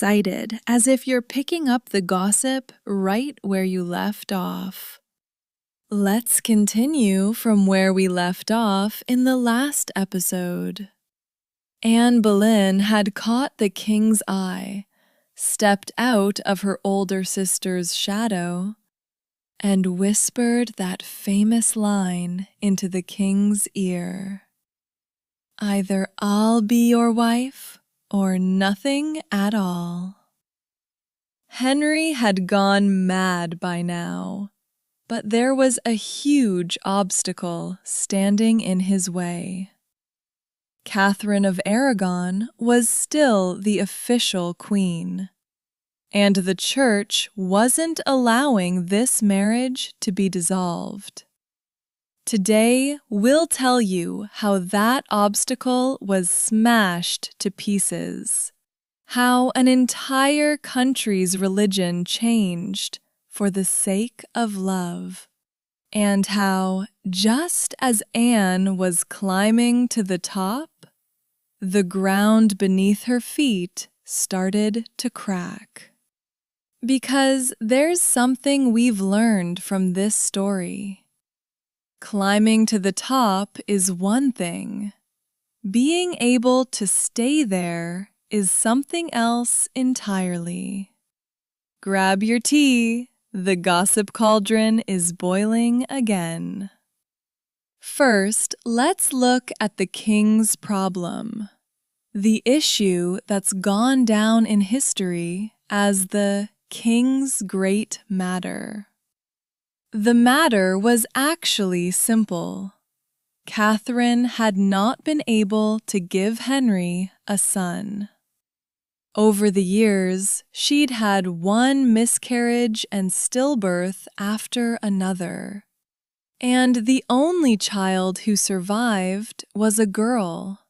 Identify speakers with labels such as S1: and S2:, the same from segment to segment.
S1: excited, as if you're picking up the gossip right where you left off. Let's continue from where we left off in the last episode. Anne Boleyn had caught the king's eye, stepped out of her older sister's shadow, and whispered that famous line into the king's ear. "Either I'll be your wife, or nothing at all." Henry had gone mad by now, but there was a huge obstacle standing in his way. Catherine of Aragon was still the official queen, and the church wasn't allowing this marriage to be dissolved. Today, we'll tell you how that obstacle was smashed to pieces, how an entire country's religion changed for the sake of love, and how, just as Anne was climbing to the top, the ground beneath her feet started to crack. Because there's something we've learned from this story. Climbing to the top is one thing. Being able to stay there is something else entirely. Grab your tea. The gossip cauldron is boiling again. First, let's look at the king's problem. The issue that's gone down in history as the King's Great Matter. The matter was actually simple. Catherine had not been able to give Henry a son. Over the years, she'd had one miscarriage and stillbirth after another, and the only child who survived was a girl,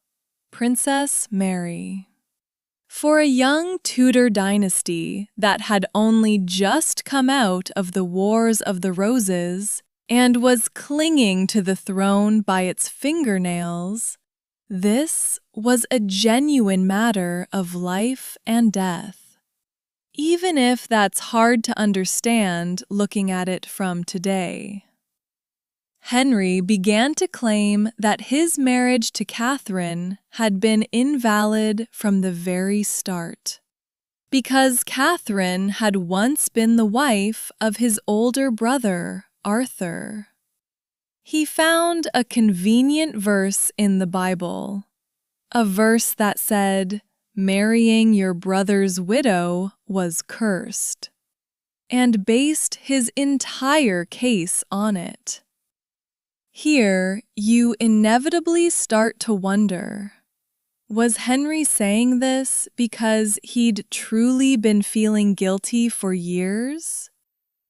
S1: Princess Mary. For a young Tudor dynasty that had only just come out of the Wars of the Roses and was clinging to the throne by its fingernails, this was a genuine matter of life and death. Even if that's hard to understand looking at it from today. Henry began to claim that his marriage to Catherine had been invalid from the very start, because Catherine had once been the wife of his older brother, Arthur. He found a convenient verse in the Bible, a verse that said, "Marrying your brother's widow was cursed," and based his entire case on it. Here, you inevitably start to wonder, was Henry saying this because he'd truly been feeling guilty for years?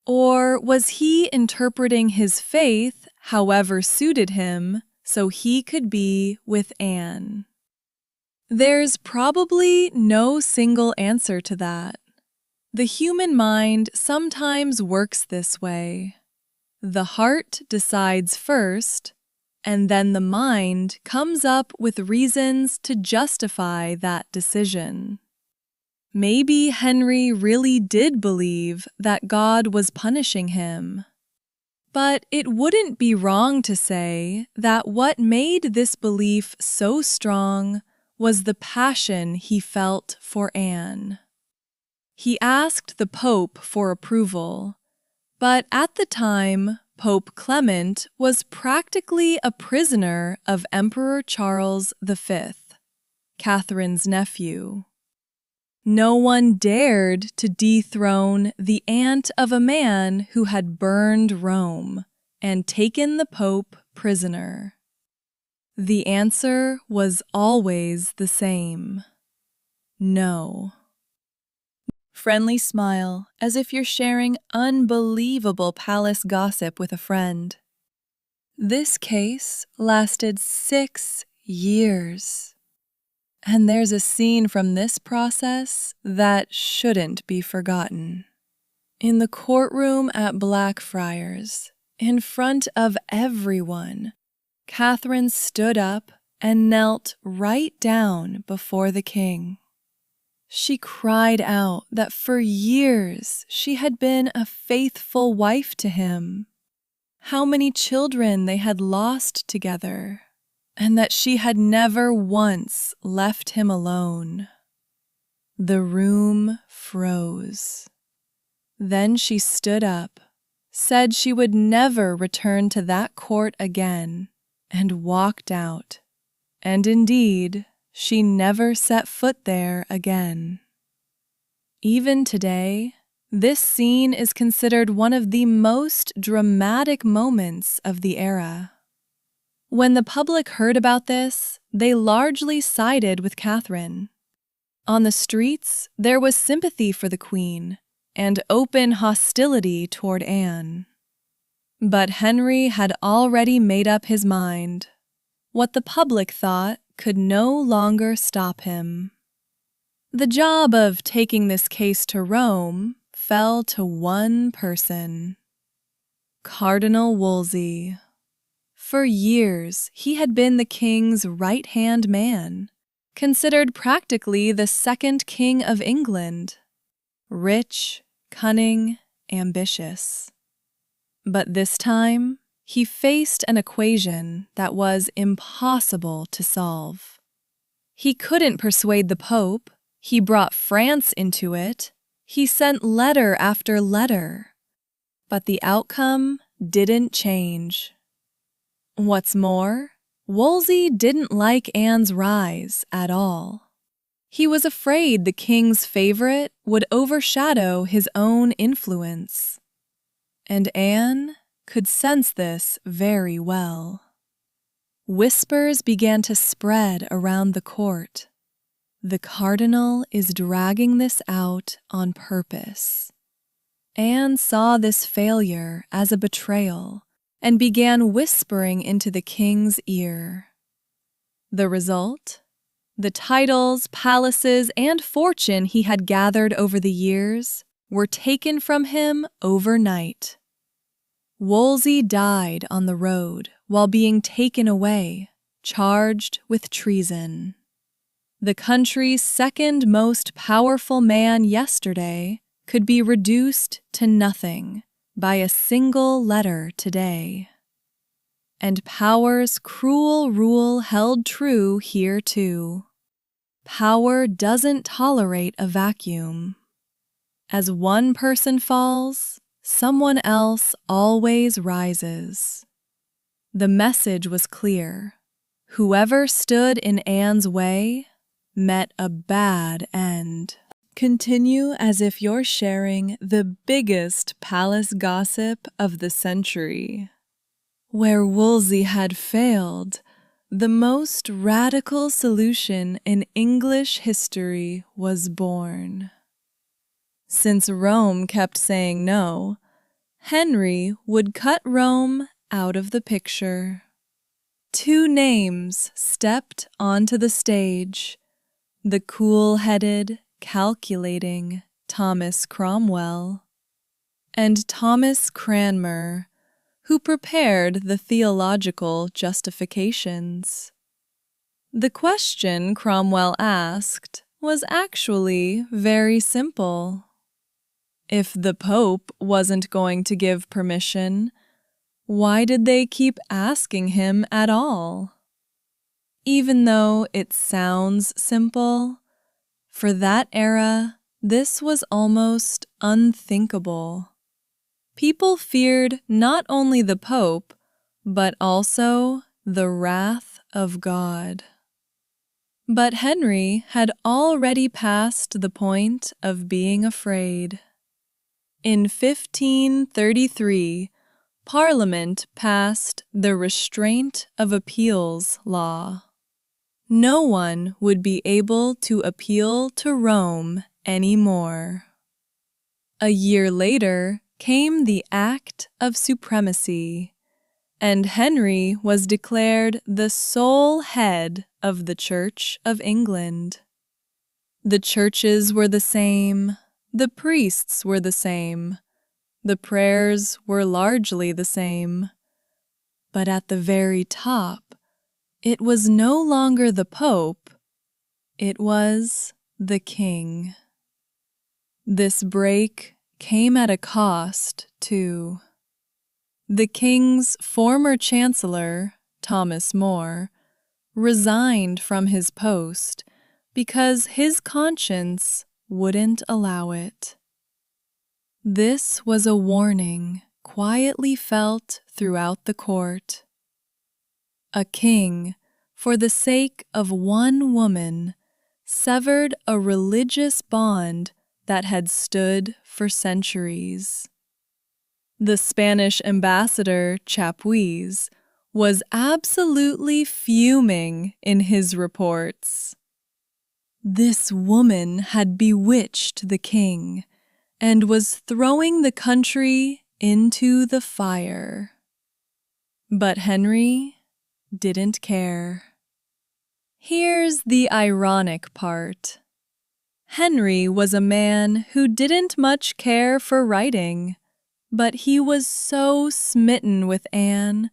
S1: Or was he interpreting his faith however suited him so he could be with Anne? There's probably no single answer to that. The human mind sometimes works this way. The heart decides first, and then the mind comes up with reasons to justify that decision. Maybe Henry really did believe that God was punishing him. But it wouldn't be wrong to say that what made this belief so strong was the passion he felt for Anne. He asked the Pope for approval, but at the time, Pope Clement was practically a prisoner of Emperor Charles V, Catherine's nephew. No one dared to dethrone the aunt of a man who had burned Rome and taken the Pope prisoner. The answer was always the same: no. Friendly smile, as if you're sharing unbelievable palace gossip with a friend. This case lasted 6 years. And there's a scene from this process that shouldn't be forgotten. In the courtroom at Blackfriars, in front of everyone, Catherine stood up and knelt right down before the king. She cried out that for years she had been a faithful wife to him, how many children they had lost together, and that she had never once left him alone. The room froze. Then she stood up, said she would never return to that court again, and walked out. And indeed, she never set foot there again. Even today, this scene is considered one of the most dramatic moments of the era. When the public heard about this, they largely sided with Catherine. On the streets, there was sympathy for the Queen and open hostility toward Anne. But Henry had already made up his mind. What the public thought could no longer stop him. The job of taking this case to Rome fell to one person, Cardinal Wolsey. For years, he had been the king's right-hand man, considered practically the second king of England, rich, cunning, ambitious. But this time, he faced an equation that was impossible to solve. He couldn't persuade the Pope. He brought France into it. He sent letter after letter. But the outcome didn't change. What's more, Wolsey didn't like Anne's rise at all. He was afraid the king's favorite would overshadow his own influence. And Anne could sense this very well. Whispers began to spread around the court. The cardinal is dragging this out on purpose. Anne saw this failure as a betrayal and began whispering into the king's ear. The result? The titles, palaces, and fortune he had gathered over the years were taken from him overnight. Wolsey died on the road while being taken away, charged with treason. The country's second most powerful man yesterday could be reduced to nothing by a single letter today. And power's cruel rule held true here too. Power doesn't tolerate a vacuum. As one person falls, someone else always rises. The message was clear. Whoever stood in Anne's way met a bad end. Continue as if you're sharing the biggest palace gossip of the century. Where Wolsey had failed, the most radical solution in English history was born. Since Rome kept saying no, Henry would cut Rome out of the picture. Two names stepped onto the stage: the cool-headed, calculating Thomas Cromwell and Thomas Cranmer, who prepared the theological justifications. The question Cromwell asked was actually very simple. If the Pope wasn't going to give permission, why did they keep asking him at all? Even though it sounds simple, for that era, this was almost unthinkable. People feared not only the Pope, but also the wrath of God. But Henry had already passed the point of being afraid. In 1533, Parliament passed the Restraint of Appeals Law. No one would be able to appeal to Rome anymore. A year later came the Act of Supremacy, and Henry was declared the sole head of the Church of England. The churches were the same, the priests were the same, the prayers were largely the same. But at the very top, it was no longer the Pope, it was the king. This break came at a cost, too. The king's former chancellor, Thomas More, resigned from his post because his conscience wouldn't allow it. This was a warning quietly felt throughout the court. A king, for the sake of one woman, severed a religious bond that had stood for centuries. The Spanish ambassador, Chapuis, was absolutely fuming in his reports. This woman had bewitched the king and was throwing the country into the fire. But Henry didn't care. Here's the ironic part. Henry was a man who didn't much care for writing, but he was so smitten with Anne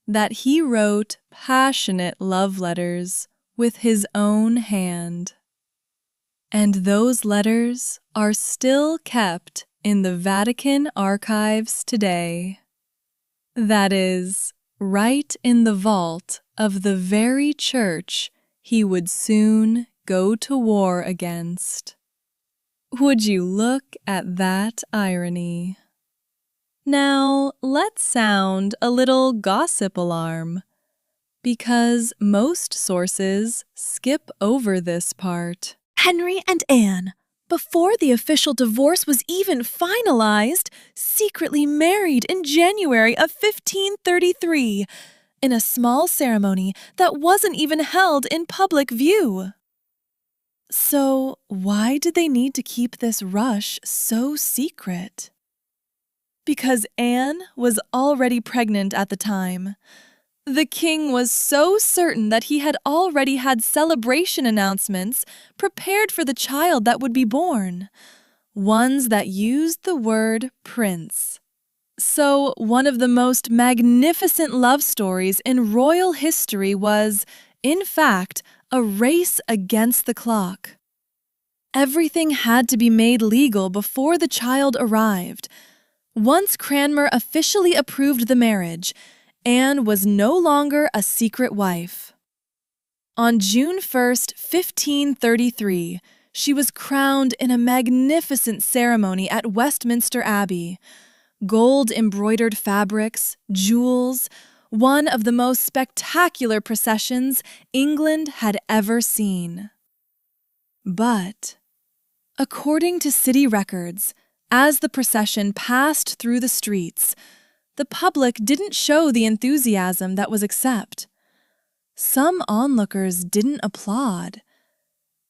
S1: that he wrote passionate love letters with his own hand. And those letters are still kept in the Vatican archives today. That is, right in the vault of the very church he would soon go to war against. Would you look at that irony? Now, let's sound a little gossip alarm, because most sources skip over this part.
S2: Henry and Anne, before the official divorce was even finalized, secretly married in January of 1533, in a small ceremony that wasn't even held in public view. So, why did they need to keep this rush so secret? Because Anne was already pregnant at the time. The king was so certain that he had already had celebration announcements prepared for the child that would be born, ones that used the word prince. So, one of the most magnificent love stories in royal history was, in fact, a race against the clock. Everything had to be made legal before the child arrived. Once Cranmer officially approved the marriage, Anne was no longer a secret wife. On June 1st, 1533, she was crowned in a magnificent ceremony at Westminster Abbey. Gold-embroidered fabrics, jewels, one of the most spectacular processions England had ever seen. But, according to city records, as the procession passed through the streets, the public didn't show the enthusiasm that was accept. Some onlookers didn't applaud.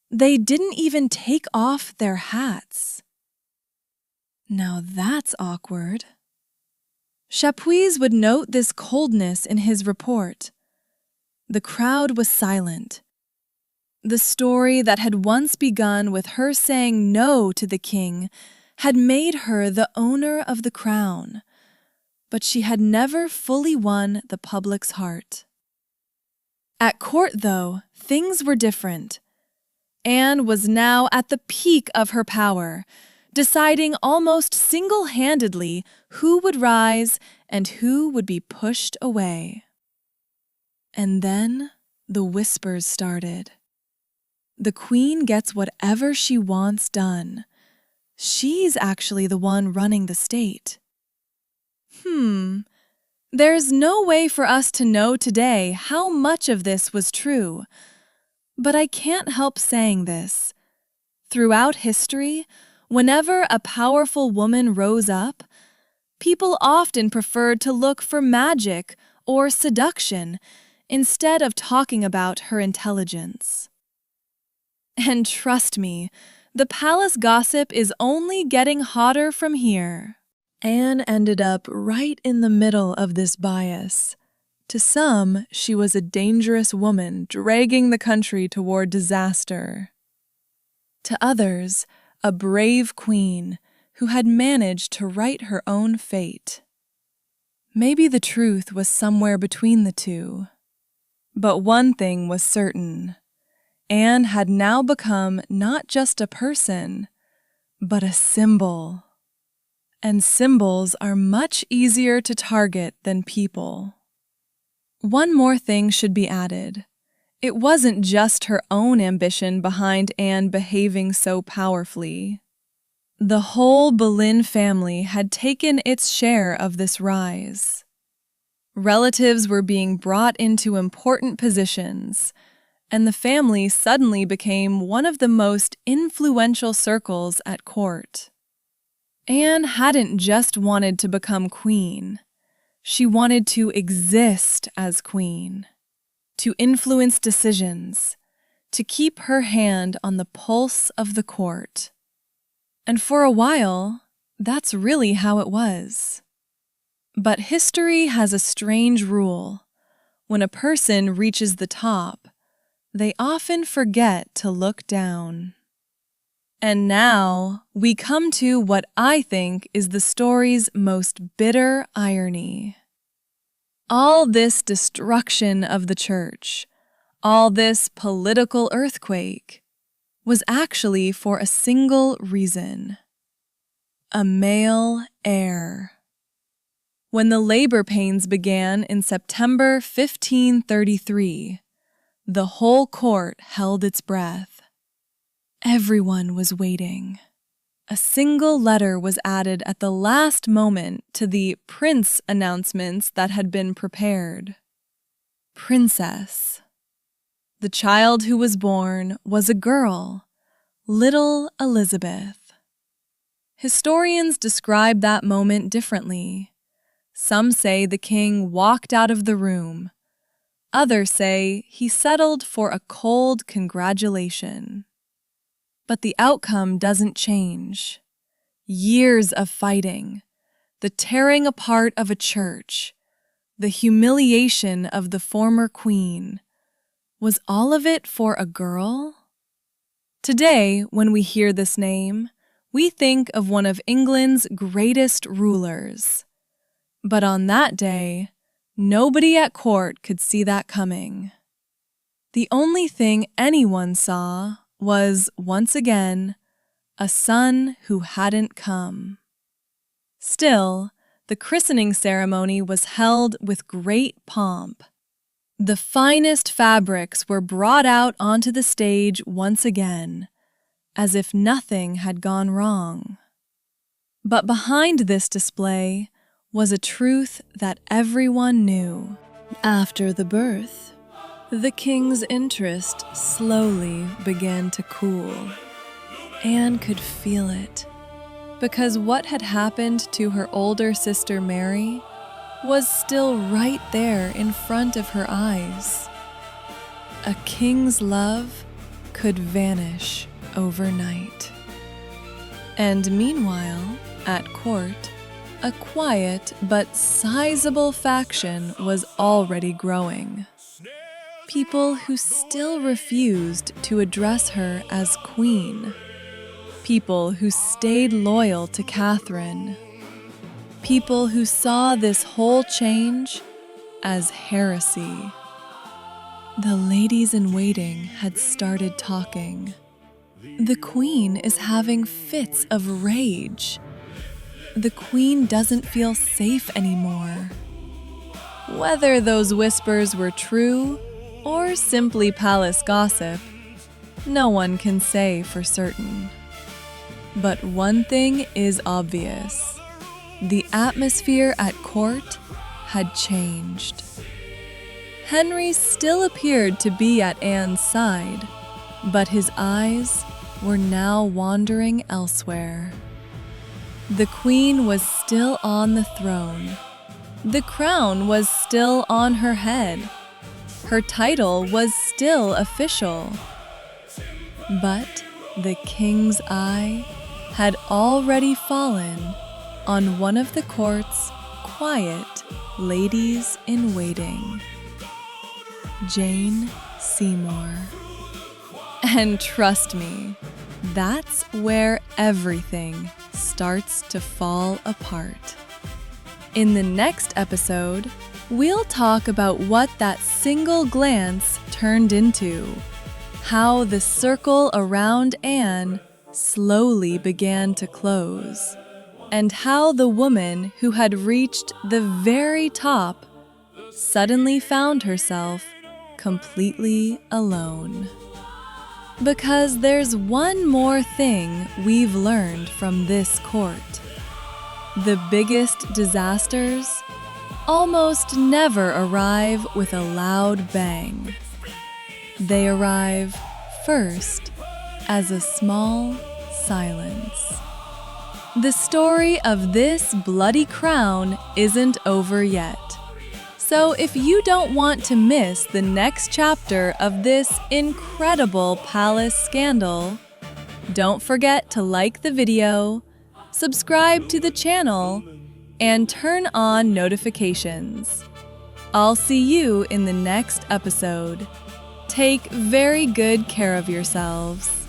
S2: They didn't even take off their hats. Now that's awkward. Chapuis would note this coldness in his report. The crowd was silent. The story that had once begun with her saying no to the king had made her the owner of the crown, but she had never fully won the public's heart. At court, though, things were different. Anne was now at the peak of her power, deciding almost single-handedly who would rise and who would be pushed away. And then the whispers started. The queen gets whatever she wants done. She's actually the one running the state. There's no way for us to know today how much of this was true. But I can't help saying this. Throughout history, whenever a powerful woman rose up, people often preferred to look for magic or seduction instead of talking about her intelligence. And trust me, the palace gossip is only getting hotter from here. Anne ended up right in the middle of this bias. To some, she was a dangerous woman dragging the country toward disaster. To others, a brave queen who had managed to write her own fate. Maybe the truth was somewhere between the two. But one thing was certain.
S1: Anne had now become not just a person, but a symbol. And symbols are much easier to target than people. One more thing should be added. It wasn't just her own ambition behind Anne behaving so powerfully. The whole Boleyn family had taken its share of this rise. Relatives were being brought into important positions, and the family suddenly became one of the most influential circles at court. Anne hadn't just wanted to become queen. She wanted to exist as queen, to influence decisions, to keep her hand on the pulse of the court. And for a while, that's really how it was. But history has a strange rule. When a person reaches the top, they often forget to look down. And now we come to what I think is the story's most bitter irony. All this destruction of the church, all this political earthquake, was actually for a single reason: a male heir. When the labor pains began in September 1533, the whole court held its breath. Everyone was waiting. A single letter was added at the last moment to the prince announcements that had been prepared. Princess. The child who was born was a girl, little Elizabeth. Historians describe that moment differently. Some say the king walked out of the room. Others say he settled for a cold congratulation. But the outcome doesn't change. Years of fighting, the tearing apart of a church, the humiliation of the former queen. Was all of it for a girl? Today, when we hear this name, we think of one of England's greatest rulers. But on that day, nobody at court could see that coming. The only thing anyone saw was, once again, a son who hadn't come. Still, the christening ceremony was held with great pomp. The finest fabrics were brought out onto the stage once again, as if nothing had gone wrong. But behind this display was a truth that everyone knew. After the birth, the king's interest slowly began to cool. Anne could feel it, because what had happened to her older sister Mary was still right there in front of her eyes. A king's love could vanish overnight. And meanwhile, at court, a quiet but sizable faction was already growing. People who still refused to address her as queen. People who stayed loyal to Catherine. People who saw this whole change as heresy. The ladies-in-waiting had started talking. The queen is having fits of rage. The queen doesn't feel safe anymore. Whether those whispers were true or simply palace gossip, no one can say for certain. But one thing is obvious. The atmosphere at court had changed. Henry still appeared to be at Anne's side, but his eyes were now wandering elsewhere. The queen was still on the throne. The crown was still on her head. Her title was still official. But the king's eye had already fallen on one of the court's quiet ladies-in-waiting, Jane Seymour. And trust me, that's where everything starts to fall apart. In the next episode, we'll talk about what that single glance turned into, how the circle around Anne slowly began to close, and how the woman who had reached the very top suddenly found herself completely alone. Because there's one more thing we've learned from this court. The biggest disasters almost never arrive with a loud bang. They arrive first as a small silence. The story of this bloody crown isn't over yet. So if you don't want to miss the next chapter of this incredible palace scandal, don't forget to like the video, subscribe to the channel, and turn on notifications. I'll see you in the next episode. Take very good care of yourselves.